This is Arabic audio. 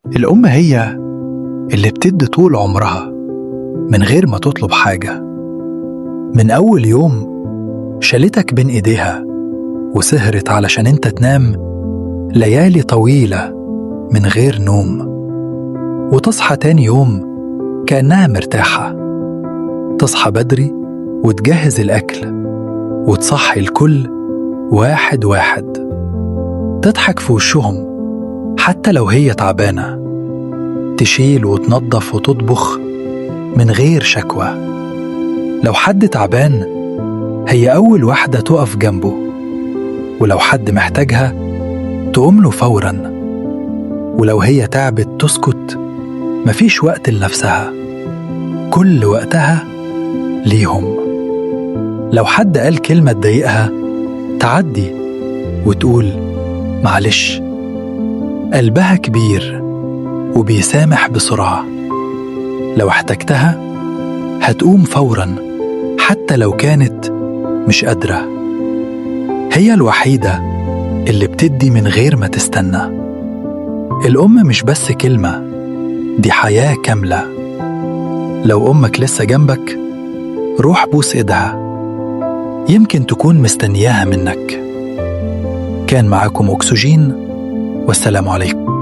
الأم هي اللي بتدي طول عمرها من غير ما تطلب حاجة. من أول يوم شالتك بين إيديها وسهرت علشان أنت تنام ليالي طويلة من غير نوم، وتصحى تاني يوم كأنها مرتاحة، تصحى بدري وتجهز الأكل وتصحي الكل واحد واحد، تضحك في وشهم حتى لو هي تعبانة، تشيل وتنظف وتطبخ من غير شكوى. لو حد تعبان هي أول واحدة تقف جنبه، ولو حد محتاجها تقوم له فوراً، ولو هي تعبت تسكت، مفيش وقت لنفسها، كل وقتها ليهم. لو حد قال كلمة تضايقها تعدي وتقول معلش. قلبها كبير وبيسامح بسرعة، لو احتجتها هتقوم فوراً حتى لو كانت مش قادرة. هي الوحيدة اللي بتدي من غير ما تستنى. الأم مش بس كلمة، دي حياة كاملة. لو أمك لسه جنبك روح بوس إيدها، يمكن تكون مستنياها منك. كان معاكم أكسجين، والسلام عليكم.